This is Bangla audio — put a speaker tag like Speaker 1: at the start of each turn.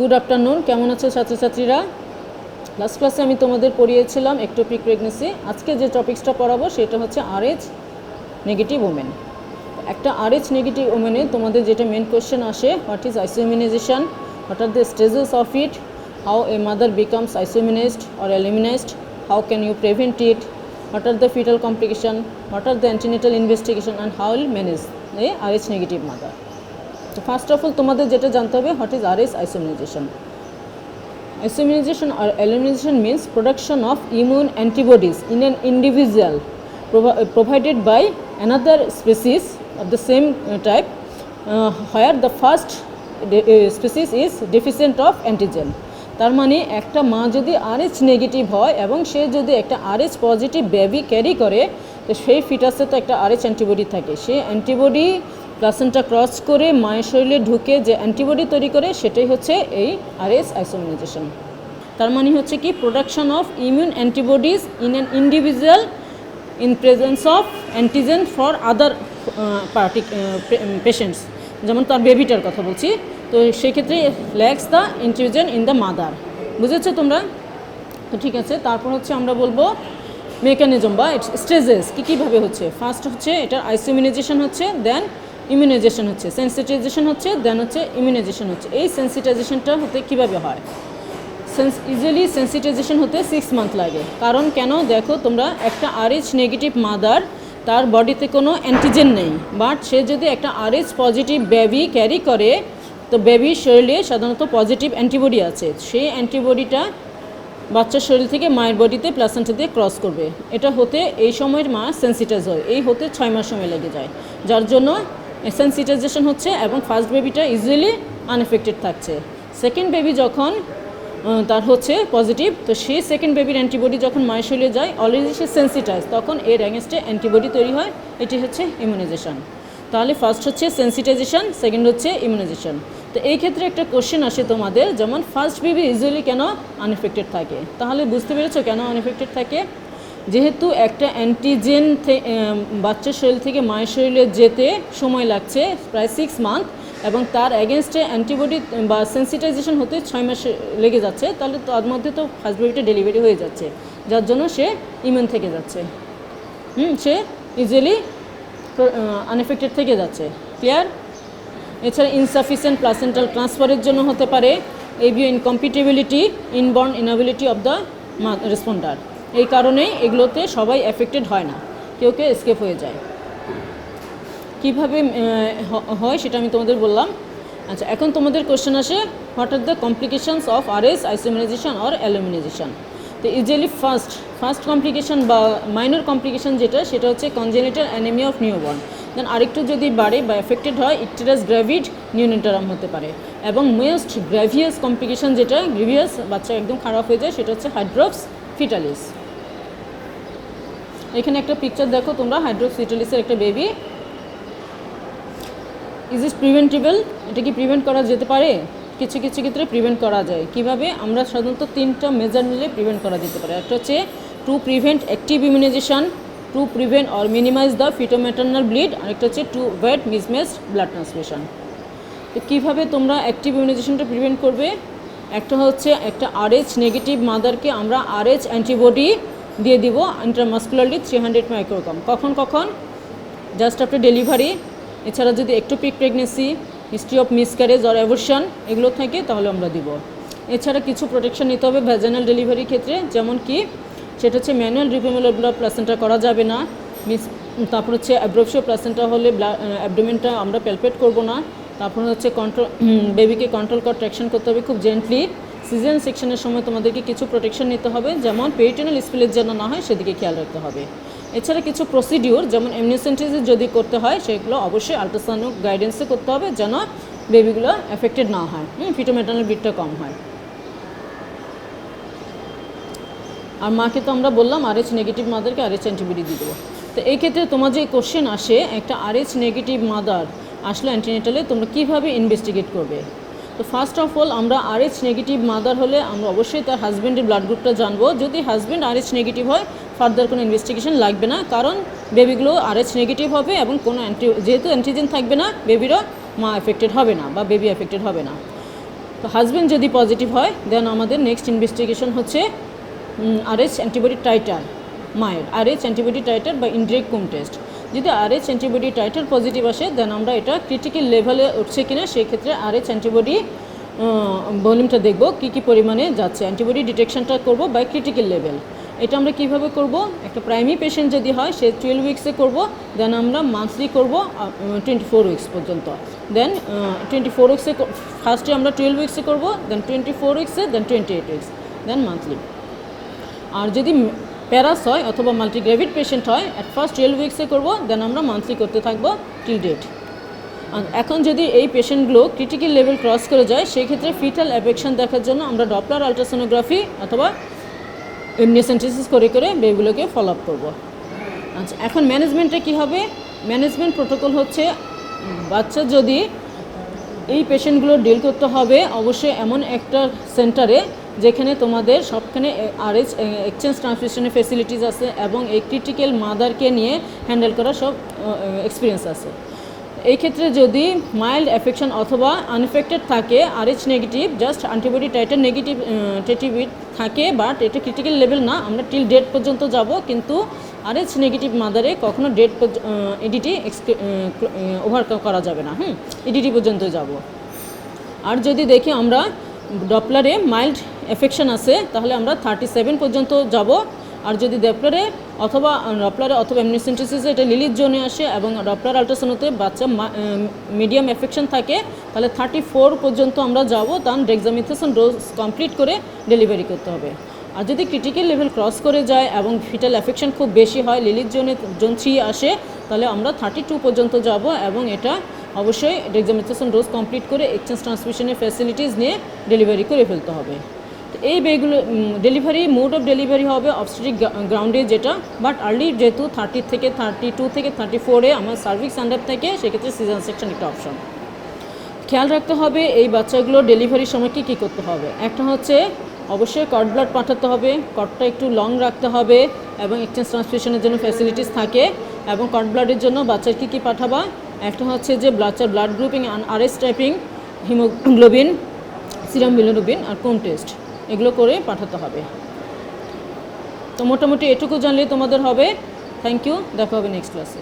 Speaker 1: গুড আফটারনুন, কেমন আছো ছাত্রছাত্রীরা? লাস্ট ক্লাসে আমি তোমাদের পড়িয়েছিলাম একটোপিক প্রেগনেন্সি। আজকে যে টপিক্সটা পড়াবো সেটা হচ্ছে RH নেগেটিভ ওমেন। একটা RH নেগেটিভ ওমেনে তোমাদের যেটা মেন কোয়েশ্চেন আসে, what is isoimmunisation, what are the stages of it, how a mother becomes isoimmunised or eliminised, how can you prevent it, what are the fetal complication, what are the antenatal investigation and how will manage a RH negative mother. তো ফার্স্ট অফ অল তোমাদের যেটা জানতে হবে, what is RH isoimmunisation. Immmunization or elimination means production of immune antibodies in an individual provided by another species of the same type where the first species is deficient of antigen. তার মানে একটা মা যদি RH নেগেটিভ হয় এবং সে যদি একটা RH পজিটিভ বেবি ক্যারি করে, তো সেই ফিটাসে তো একটা RH অ্যান্টিবডি থাকে। সেই অ্যান্টিবডি প্লাসেন্টা ক্রস করে মায়ের শরীরে ঢুকে যে অ্যান্টিবডি তৈরি করে, সেটাই হচ্ছে এই RH আইসোইমিউনাইজেশন। তার মানে হচ্ছে কি, production of immune antibodies in an individual in presence of antigen for other patients, যেমন তার বেবিটার কথা বলছি। তো সেক্ষেত্রে lacks the antigen in the mother. বুঝেছো তোমরা? তো ঠিক আছে, তারপর হচ্ছে আমরা বলবো মেকানিজম বা স্টেজেস কীভাবে হচ্ছে। ফার্স্ট হচ্ছে এটার আইসোইমিউনাইজেশন হচ্ছে, দেন ইমিউনাইজেশন হচ্ছে, সেন্সিটাইজেশন হচ্ছে, দেন হচ্ছে ইমিউনাইজেশন হচ্ছে। এই সেন্সিটাইজেশনটা হতে কীভাবে হয়? ইউজুয়ালি সেন্সিটাইজেশন হতে 6 মান্থ লাগে। কারণ কেন, দেখো তোমরা, একটা RH নেগেটিভ মাদার, তার বডিতে কোনো অ্যান্টিজেন নেই, বাট সে যদি একটা RH পজিটিভ বেবি ক্যারি করে, তো বেবির শরীরে সাধারণত পজিটিভ অ্যান্টিবডি আছে। সেই অ্যান্টিবডিটা বাচ্চার শরীর থেকে মায়ের বডিতে প্লাসেন্টা দিয়ে ক্রস করবে। এটা হতে এই সময়ের মা সেন্সিটাইজ হয়, এই হতে 6 মাস সময় লেগে যায়, যার জন্য সেন্সিটাইজেশন হচ্ছে। এবং ফার্স্ট বেবিটা ইউজুয়ালি আনএফেক্টেড থাকছে। সেকেন্ড বেবি যখন তার হচ্ছে পজিটিভ, তো সেই সেকেন্ড বেবির অ্যান্টিবডি যখন মায়ের শরীরে যায়, অলরেডি সে সেন্সিটাইজ, তখন এর অ্যাগেনস্টে অ্যান্টিবডি তৈরি হয়। এটি হচ্ছে ইমিউনাইজেশন। তাহলে ফার্স্ট হচ্ছে সেন্সিটাইজেশন, সেকেন্ড হচ্ছে ইমিউনাইজেশন। তো এই ক্ষেত্রে একটা কোশ্চেন আসে তোমাদের, যেমন ফার্স্ট বেবি ইউজুয়ালি কেন আনএফেক্টেড থাকে? তাহলে বুঝতে পেরেছো কেন আনএফেক্টেড থাকে? যেহেতু একটা অ্যান্টিজেন বাচ্চার শরীর থেকে মায়ের শরীরে যেতে সময় লাগছে প্রায় 6 মান্থ, এবং তার অ্যাগেনস্টে অ্যান্টিবডি বা সেন্সিটাইজেশন হতে 6 মাস লেগে যাচ্ছে, তাহলে তার মধ্যে তো ফার্স্ট বেবিটা ডেলিভারি হয়ে যাচ্ছে, যার জন্য সে ইমিউন থেকে যাচ্ছে। সে ইজিলি আনএফেক্টেড থেকে যাচ্ছে। ক্লিয়ার? এছাড়া ইনসাফিসিয়েন্ট প্লাসেন্টাল ট্রান্সফারের জন্য হতে পারে ABO incompatibility, inborn inability of the responder. এই কারণে এগুলোতে সবাই এফেক্টেড হয় না, কেউ কেউ এসকেপ হয়ে যায়। কীভাবে হয় সেটা আমি তোমাদের বললাম। আচ্ছা, এখন তোমাদের কোশ্চেন আসে, what are the complications of RH isoimmunisation or eliminisation. তো ইউজুয়ালি ফার্স্ট কমপ্লিকেশন বা মাইনর কমপ্লিকেশন যেটা, সেটা হচ্ছে congenital anaemia of newborn. Then আরেকটু যদি বাড়ে বা এফেক্টেড হয়, ইকটেরাস গ্র্যাভিড নিউনেটারাম হতে পারে। এবং মোস্ট গ্র্যাভিয়াস কমপ্লিকেশন যেটা, গ্রিভিয়াস, বাচ্চা একদম খারাপ হয়ে যায়, সেটা হচ্ছে হাইড্রোপস ফিটালিস। এখানে একটা পিকচার দেখো তোমরা, হাইড্রোপস ফিটালিসের একটা বেবি। Is it preventable? এটা কি প্রিভেন্ট করা যেতে পারে? কিছু কিছু ক্ষেত্রে প্রিভেন্ট করা যায়। কিভাবে? আমরা সাধারণত 3টা মেজার নিলে প্রিভেন্ট করা যেতে পারে। একটা হচ্ছে to prevent active immunisation, to prevent or minimise the fetomaternal bleed, আরেকটা হচ্ছে to avoid mismatched blood transmission. তো কীভাবে তোমরা অ্যাক্টিভ ইমিউনাইজেশনটা প্রিভেন্ট করবে? একটা হচ্ছে একটা RH নেগেটিভ মাদারকে আমরা RH অ্যান্টিবডি দিয়ে দিব ইন্ট্রামাসকুলারলি 300 মাইক্রোগ্রাম। কখন? Just after delivery. এছাড়া যদি ectopic pregnancy, history of miscarriage or abortion এগুলো থাকে, তাহলে আমরা দিব। এছাড়া কিছু প্রোটেকশন নিতে হবে ভ্যাজানাল ডেলিভারির ক্ষেত্রে, যেমন কি সেটা হচ্ছে ম্যানুয়াল রিমুভাল অফ প্লাসেন্টা করা যাবে না। তারপর হচ্ছে অ্যাব্রপশিও প্লাসেন্টা হলে অ্যাবডোমেনটা আমরা প্যালপেট করব না। তারপর হচ্ছে বেবিকে কন্ট্রোল ট্র্যাকশন করতে হবে খুব জেন্টলি। সিজারিয়ান সেকশনের সময় তোমাদেরকে কিছু প্রোটেকশন নিতে হবে, যেমন পেরিটোনাল স্পিলেজ যেন না হয় সেদিকে খেয়াল রাখতে হবে। এছাড়া কিছু প্রসিডিওর, যেমন এমনিওসেন্টেসিস যদি করতে হয়, সেগুলো অবশ্যই আল্ট্রাসাউন্ড গাইডেন্সে করতে হবে, যেন বেবিগুলো এফেক্টেড না হয়, ফিটোম্যাটার্নাল ব্লিডটা কম হয়। আর মাকে তো আমরা বললাম RH নেগেটিভ মাদারকে RH অ্যান্টিবডি দিয়ে দেবো। তো এই ক্ষেত্রে তোমার যে কোশ্চেন আসে, একটা RH নেগেটিভ মাদার আসলে অ্যান্টিনেটালে তোমরা কীভাবে ইনভেস্টিগেট করবে? তো ফার্স্ট অফ অল, আমরা RH নেগেটিভ মাদার হলে আমরা অবশ্যই তার হাজব্যান্ডের ব্লাড গ্রুপটা জানবো। যদি হাজব্যান্ড RH নেগেটিভ হয়, ফার্দার কোনো ইনভেস্টিগেশন লাগবে না, কারণ বেবিগুলো RH নেগেটিভ হবে এবং কোনো যেহেতু অ্যান্টিজেন থাকবে না, বেবিরও মা এফেক্টেড হবে না বা বেবি এফেক্টেড হবে না। তো হাজব্যান্ড যদি পজিটিভ হয় দেন আমাদের নেক্সট ইনভেস্টিগেশন হচ্ছে RH অ্যান্টিবডি টাইটার মায়ের, RH অ্যান্টিবডি টাইটার বা ইনডিরেক্ট কোম টেস্ট। যদি RH অ্যান্টিবডি টাইটার পজিটিভ আসে দেন আমরা এটা ক্রিটিক্যাল লেভেলে উঠছে কিনা সেই ক্ষেত্রে RH অ্যান্টিবডি ভলিউমটা দেখব কী কী পরিমাণে যাচ্ছে, অ্যান্টিবডি ডিটেকশনটা করব বাই ক্রিটিক্যাল লেভেল। এটা আমরা কিভাবে করব, একটা প্রাইমারি পেশেন্ট যদি হয় সে 12 উইক্সে করব, দেন আমরা মান্থলি করব 24 উইক্স পর্যন্ত, দেন 24 উইক্সে ফার্স্টে আমরা 12 উইক্সে করব, দেন 24 উইক্সে, দেন 28 উইক্স, দেন মান্থলি। আর যদি প্যারাস হয় অথবা মাল্টিগ্রেভিড পেশেন্ট হয় অ্যাট ফার্স্ট 12 উইক্সে করব, দেন আমরা মান্থলি করতে থাকবো টিল ডেট। আর এখন যদি এই পেশেন্টগুলো ক্রিটিক্যাল লেভেল ক্রস করে যায় সেই ক্ষেত্রে ফিটাল অ্যাফেকশন দেখার জন্য আমরা ডপলার আলট্রাসোনোগ্রাফি অথবা এমনিওসেন্টেসিস করে করে বেবিগুলোকে ফলো আপ করবো। আচ্ছা, এখন ম্যানেজমেন্টে কী হবে? ম্যানেজমেন্ট প্রোটোকল হচ্ছে বাচ্চা যদি এই পেশেন্টগুলো ডিল করতে হবে অবশ্যই এমন একটা সেন্টারে যেখানে তোমাদের সবখানে RH এক্সচেঞ্জ ট্রান্সমিশনের ফেসিলিটিস আছে এবং এই ক্রিটিক্যাল মাদারকে নিয়ে হ্যান্ডেল করার সব এক্সপিরিয়েন্স আছে। এই ক্ষেত্রে যদি মাইল্ড অ্যাফেকশন অথবা আনএফেক্টেড থাকে, RH negative, just antibody titre negative টেটিভিড থাকে, বাট এটা ক্রিটিক্যাল লেভেল না, আমরা টিল ডেট পর্যন্ত যাব, কিন্তু RH নেগেটিভ মাদারে কখনো ডেট এডিটি ওভারকাম করা যাবে না, এডিটি পর্যন্ত যাব। আর যদি দেখি আমরা ডপলারে মাইল্ড অ্যাফেকশন আছে তাহলে আমরা 37 পর্যন্ত যাব। আর যদি ডপলারে অথবা এমনিওসেন্টেসিসে এটা লিলির জোনে আসে এবং ডপলার আলট্রাসাউন্ডে বাচ্চা মিডিয়াম অ্যাফেকশন থাকে তাহলে 34 পর্যন্ত আমরা যাব, তার ডেক্সামিথেসন ডোজ কমপ্লিট করে ডেলিভারি করতে হবে। আর যদি ক্রিটিক্যাল লেভেল ক্রস করে যায় এবং ফিটাল অ্যাফেকশন খুব বেশি হয়, লিলির জোন 3 আসে, তাহলে আমরা 32 পর্যন্ত যাব এবং এটা অবশ্যই ডেক্সামিথেসন ডোজ কমপ্লিট করে এক্সচেঞ্জ ট্রান্সমিশনের ফ্যাসিলিটিস নিয়ে ডেলিভারি করে ফেলতে হবে। তো এই বেগুলো ডেলিভারি মোড অফ ডেলিভারি হবে অবস্টেট্রিক গ্রাউন্ডে যেটা, বাট আর্লি যেহেতু 30 থেকে 32 থেকে 34-এ আমার সার্ভিক্স আন্ডার থেকে সেক্ষেত্রে সিজার সেকশন একটা অপশন। খেয়াল রাখতে হবে এই বাচ্চাগুলো ডেলিভারির সময় কী করতে হবে। একটা হচ্ছে অবশ্যই কর্ড ব্লাড পাঠাতে হবে, কর্ডটা একটু লং রাখতে হবে এবং এক্সচেঞ্জ ট্রান্সমিশনের জন্য ফ্যাসিলিটিস থাকে। এবং কর্ড ব্লাডের জন্য বাচ্চার কী পাঠাবা, একটা হচ্ছে যে বাচ্চার blood grouping, RH typing, haemoglobin, serum bilirubin আর কোম টেস্ট, এগুলো করে পাঠাতে হবে। তো মোটামুটি এটুকু জানলেই তোমাদের হবে। থ্যাংক ইউ, দেখা হবে নেক্সট ক্লাসে।